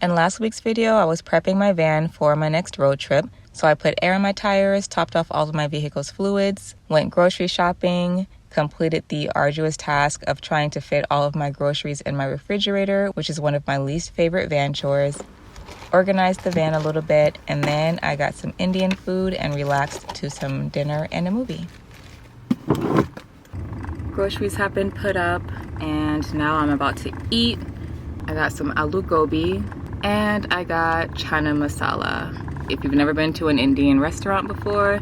In last week's video, I was prepping my van for my next road trip. So I put air in my tires, topped off all of my vehicle's fluids, went grocery shopping, completed the arduous task of trying to fit all of my groceries in my refrigerator, which is one of my least favorite van chores, organized the van a little bit, and then I got some Indian food and relaxed to some dinner and a movie. Groceries have been put up and now I'm about to eat. I got some aloo gobi and I got chana masala. If you've never been to an Indian restaurant before,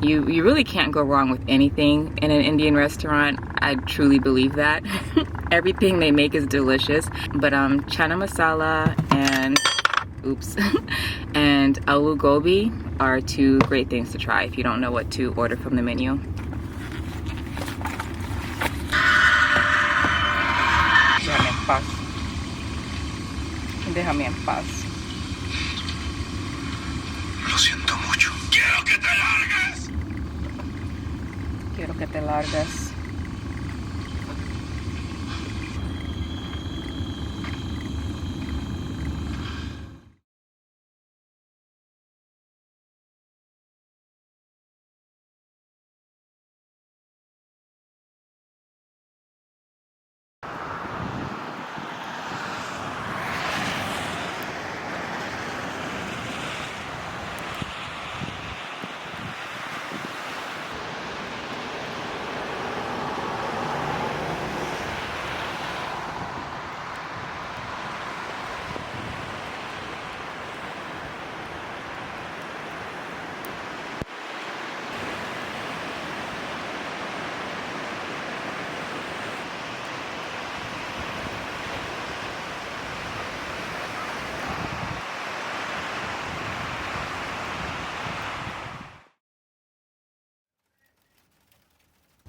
you really can't go wrong with anything in an Indian restaurant. I truly believe that. Everything they make is delicious. But chana masala and and aloo gobi are two great things to try if you don't know what to order from the menu. Déjame en paz. Lo siento mucho. ¡Quiero que te largues! Quiero que te largues.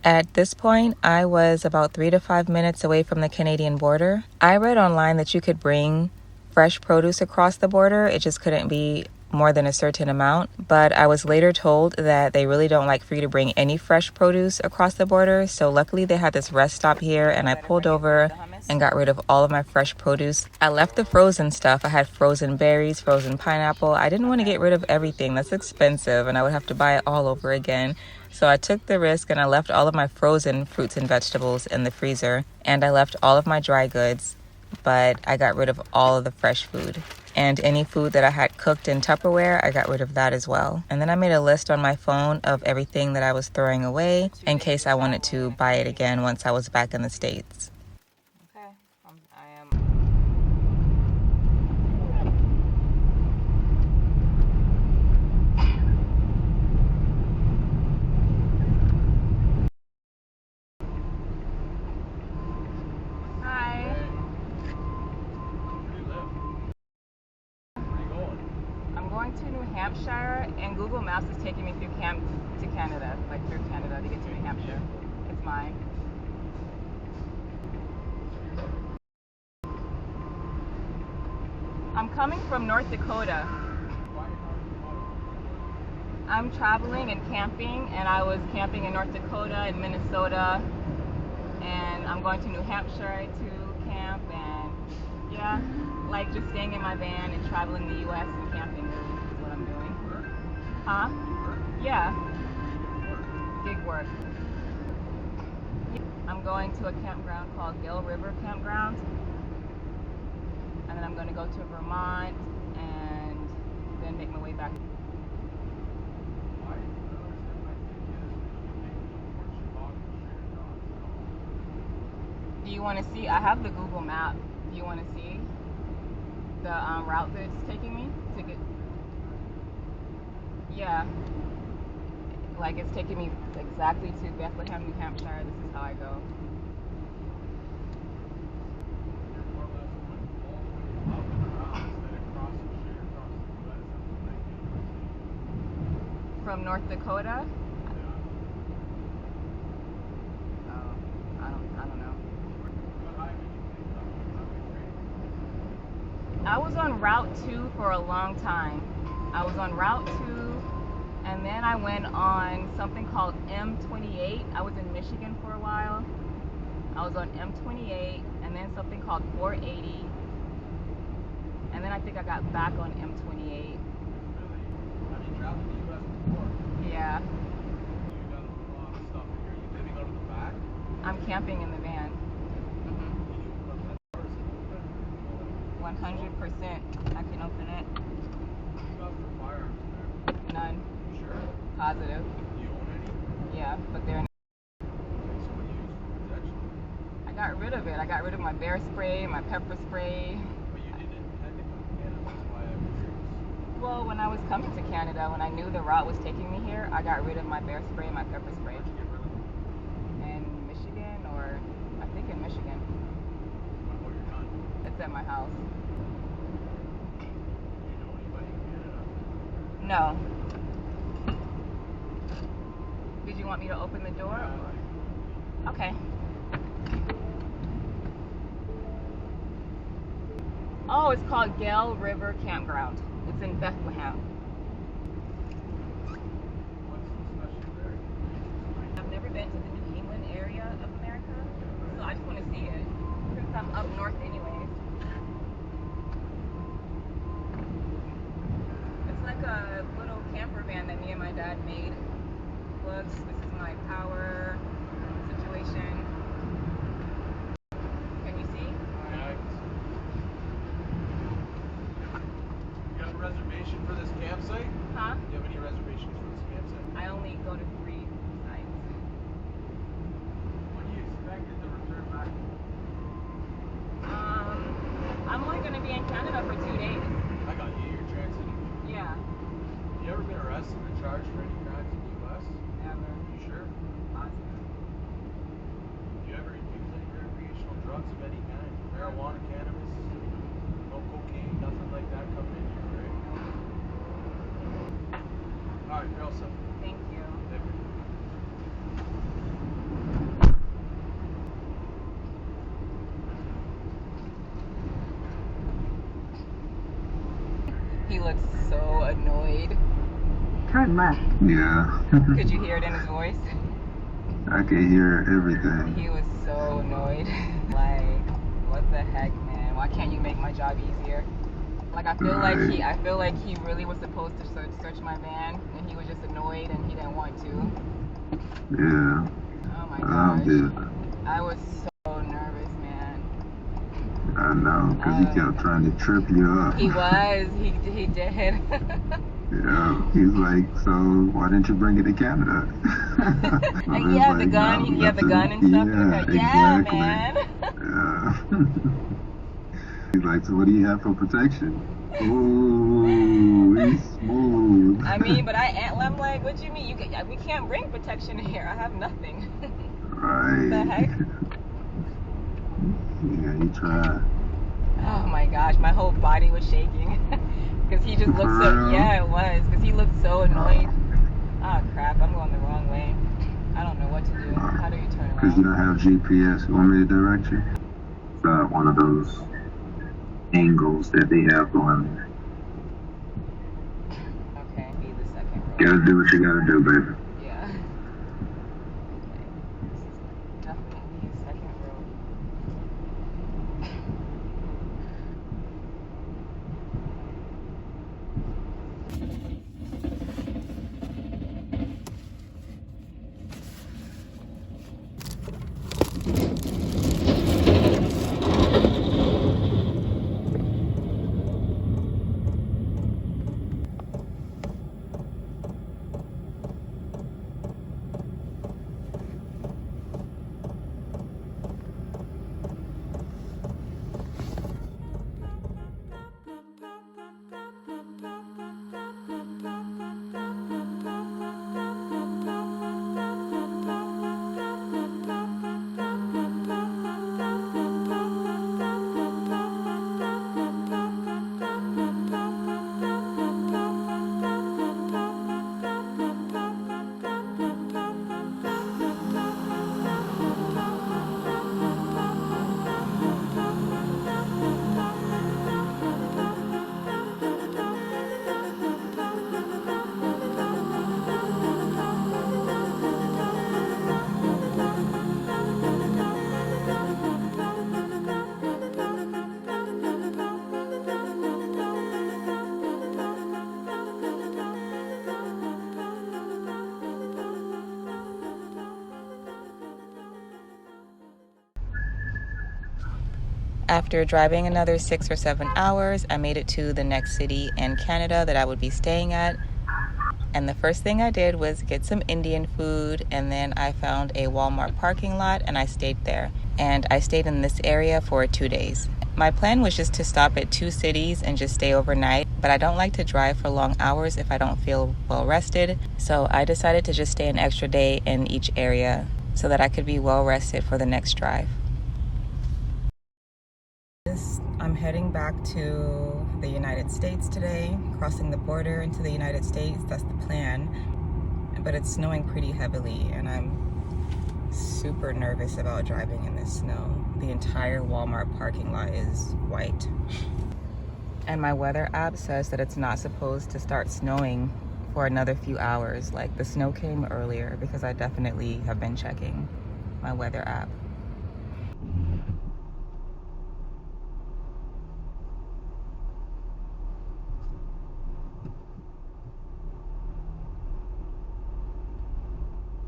At this point, I was about 3 to 5 minutes away from the Canadian border. I read online that you could bring fresh produce across the border. It just couldn't be more than a certain amount. But I was later told that they really don't like for you to bring any fresh produce across the border. So luckily they had this rest stop here and I pulled over and got rid of all of my fresh produce. I left the frozen stuff. I had frozen berries, frozen pineapple. I didn't want to get rid of everything. That's expensive and I would have to buy it all over again. So I took the risk and I left all of my frozen fruits and vegetables in the freezer and I left all of my dry goods, but I got rid of all of the fresh food. And any food that I had cooked in Tupperware, I got rid of that as well. And then I made a list on my phone of everything that I was throwing away in case I wanted to buy it again once I was back in the States. Okay, I am... to New Hampshire and Google Maps is taking me through to Canada, like through Canada to get to New Hampshire. It's mine. I'm coming from North Dakota. I'm traveling and camping, and I was camping in North Dakota and Minnesota, and I'm going to New Hampshire to camp, and yeah, like just staying in my van and traveling the U.S. and camping is what I'm doing. Huh? Yeah. Gig work. I'm going to a campground called Gill River Campground, and then I'm going to go to Vermont and then make my way back. Do you want to see? I have the Google map. Do you want to see the route that it's taking me to get? Yeah. Like it's taking me exactly to Bethlehem, New Hampshire. This is how I go. From North Dakota? Oh, I don't know. I was on Route 2 for a long time. I was on Route 2, and then I went on something called M28. I was in Michigan for a while. I was on M28, and then something called 480, And then I think I got back on M28. Really? Have you traveled the U.S. before? Yeah. You got a lot of stuff in here. You living out of the back? I'm camping in the van. Can you open up that door? Is it open? 100%. I can open it. What do you got for firearms in there? None. You sure? Positive. Do you own any? Yeah, but they're. So what do you use for protection? I got rid of it. I got rid of my bear spray, my pepper spray. But you didn't intend to come to Canada. That's why I'm curious. Well, when I was coming to Canada, when I knew the route was taking me here, I got rid of my bear spray and my pepper spray. Where'd you get rid of them? In Michigan, or I think in Michigan. Oh, you're done. It's at my house. Do you know anybody in Canada? No. Did you want me to open the door? Yeah, Okay. Oh, it's called Gale River Campground. It's in Bethlehem. What's so special there? I've never been to the New England area of America, so I just want to see it since I'm up north anyways. It's like a little camper van that me and my dad made. Looks, this is my power situation. Can you see? Yeah, I can see. You have a reservation for this campsite? Huh? Do you have any reservations for this campsite? I only go to 3 sites. When do you expect it to return back? I'm only going to be in Canada for 2 days. I got you. You're transiting. Yeah. You ever been arrested or charged for any crimes in the U.S.? Never. You sure? Positive. Do you ever use any recreational drugs of any kind? Marijuana, cannabis? No cocaine, nothing like that coming in here, right? Alright, you're all set. Thank you. Never. He looks so annoyed. Turn left. Yeah, Could you hear it in his voice? I can hear everything. He was so annoyed. Like, what the heck, man? Why can't you make my job easier? Like, I feel like he really was supposed to search my van, and he was just annoyed and he didn't want to. Yeah, Oh my I gosh. did. I was so nervous, man. I know, because he kept trying to trip you up. He was. He did. Yeah, he's like, so why didn't you bring it to Canada? Like, he had the gun. He had the gun and stuff. Yeah, Yeah, exactly. man. Yeah. He's like, so what do you have for protection? Ooh, he's smooth. I mean, but I'm like, what do you mean? We can't bring protection here. I have nothing. Right. What the heck? Yeah, he tried. Oh my gosh, my whole body was shaking. Because he just looked For so, real? yeah, it was. Because he looked so annoyed. Oh crap, I'm going the wrong way. I don't know what to do. How do you turn Because you around? don't have GPS. You want me to direct you? It's one of those angles that they have going. Okay, be the second row. You gotta do what you gotta do, baby. Yeah. Okay. This is definitely second row. After driving another 6 or 7 hours, I made it to the next city in Canada that I would be staying at. And the first thing I did was get some Indian food, and then I found a Walmart parking lot and I stayed there. And I stayed in this area for 2 days. My plan was just to stop at 2 cities and just stay overnight, but I don't like to drive for long hours if I don't feel well rested. So I decided to just stay an extra day in each area so that I could be well rested for the next drive. I'm heading back to the United States today, crossing the border into the United States. That's the plan. But it's snowing pretty heavily, and I'm super nervous about driving in this snow. The entire Walmart parking lot is white. And my weather app says that it's not supposed to start snowing for another few hours. Like, the snow came earlier because I definitely have been checking my weather app.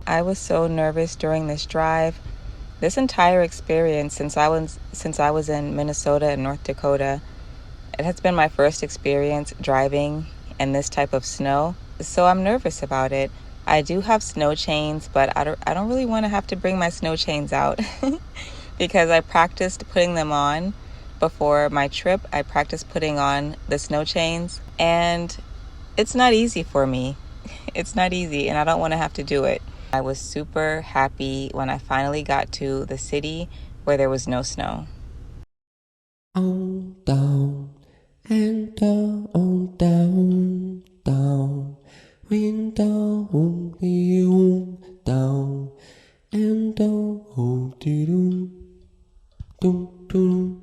I was so nervous during this drive. This entire experience since I was in Minnesota and North Dakota, it has been my first experience driving in this type of snow. So I'm nervous about it. I do have snow chains, but I don't really want to have to bring my snow chains out because I practiced putting them on before my trip. I practiced putting on the snow chains, and it's not easy for me. It's not easy, and I don't want to have to do it. I was super happy when I finally got to the city where there was no snow. On down and down, down, down, wind down, down, and down, doom, doom,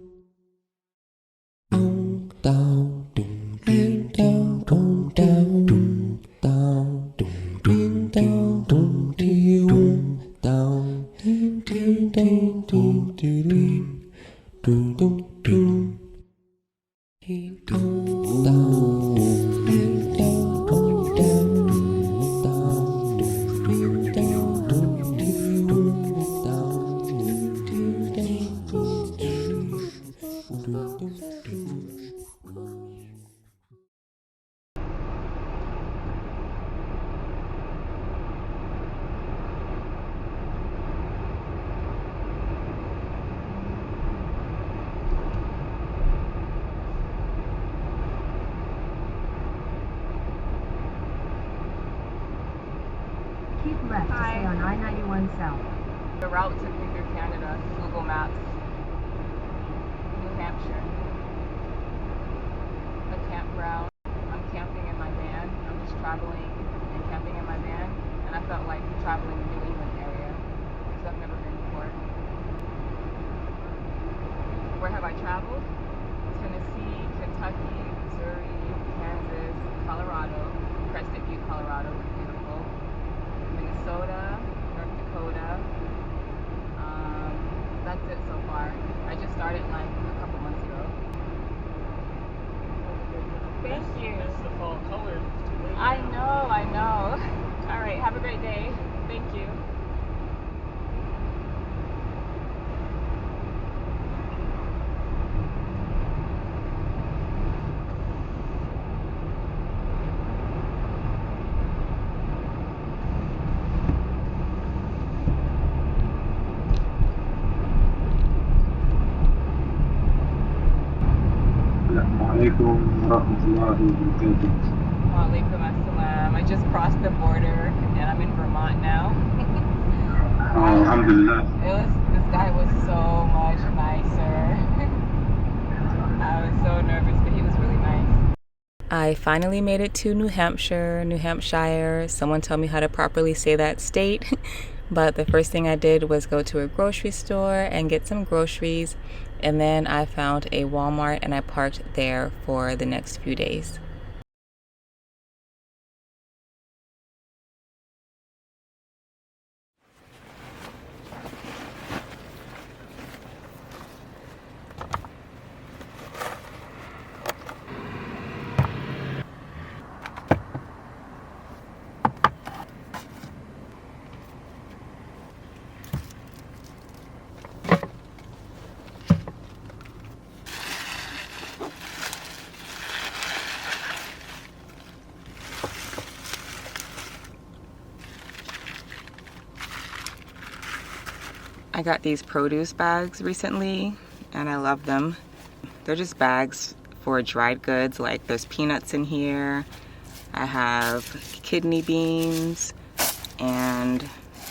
on down, and down, on down, down, wind down, down, and down, doom, doom, doom, doom. Keep left to stay on I-91 South. The route took me through Canada, Google Maps, New Hampshire, a campground. I'm camping in my van. I'm just traveling and camping in my van, and I felt like traveling in the New England area because I've never been before. Where have I traveled? Tennessee, Kentucky, Missouri, Kansas, Colorado, Crested Butte, Colorado, beautiful. Minnesota, North Dakota. That's it so far. I just started like a couple months ago. Thank you. That's the fall color. I know. All right, have a great day. Thank you. Assalamualaikum warahmatullahi wabarakatuh. Walaikum assalam. I just crossed the border and I'm in Vermont now. Alhamdulillah. This guy was so much nicer. I was so nervous, but he was really nice. I finally made it to New Hampshire. Someone told me how to properly say that state. But the first thing I did was go to a grocery store and get some groceries. And then I found a Walmart and I parked there for the next few days. I got these produce bags recently and I love them. They're just bags for dried goods, like there's peanuts in here. I have kidney beans, and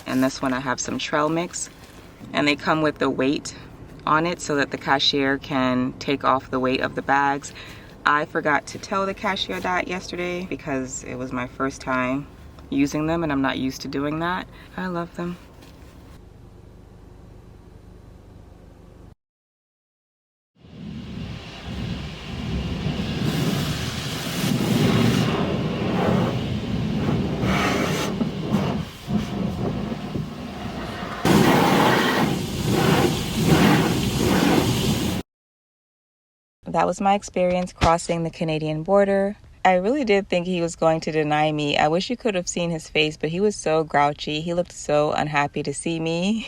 in this one I have some trail mix. And they come with the weight on it so that the cashier can take off the weight of the bags. I forgot to tell the cashier that yesterday because it was my first time using them and I'm not used to doing that. I love them. That was my experience crossing the Canadian border. I really did think he was going to deny me. I wish you could have seen his face, but he was so grouchy. He looked so unhappy to see me.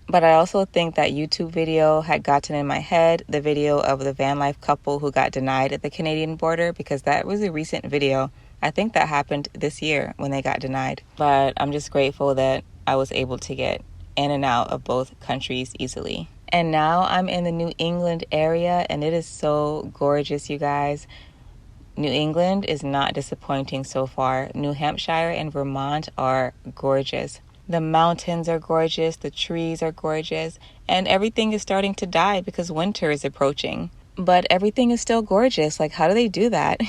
But I also think that YouTube video had gotten in my head, the video of the van life couple who got denied at the Canadian border, because that was a recent video. I think that happened this year when they got denied. But I'm just grateful that I was able to get in and out of both countries easily. And now I'm in the New England area and it is so gorgeous, you guys. New England is not disappointing so far. New Hampshire and Vermont are gorgeous. The mountains are gorgeous, the trees are gorgeous, and everything is starting to die because winter is approaching. But everything is still gorgeous. Like, how do they do that?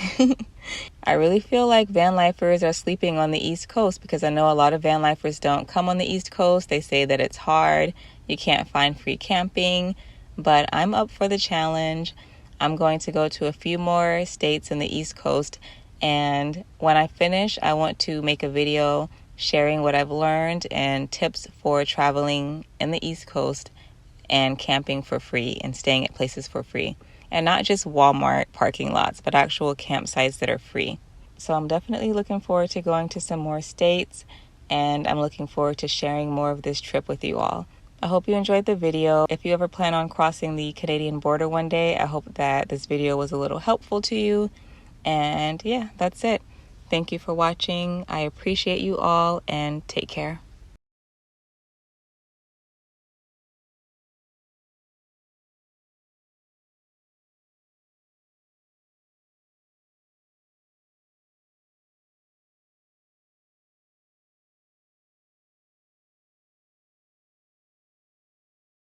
I really feel like van lifers are sleeping on the East Coast because I know a lot of van lifers don't come on the East Coast. They say that it's hard. You can't find free camping, but I'm up for the challenge. I'm going to go to a few more states in the East Coast, and when I finish, I want to make a video sharing what I've learned and tips for traveling in the East Coast and camping for free and staying at places for free. And not just Walmart parking lots, but actual campsites that are free. So I'm definitely looking forward to going to some more states, and I'm looking forward to sharing more of this trip with you all. I hope you enjoyed the video. If you ever plan on crossing the Canadian border one day, I hope that this video was a little helpful to you. And yeah, that's it. Thank you for watching. I appreciate you all, and take care.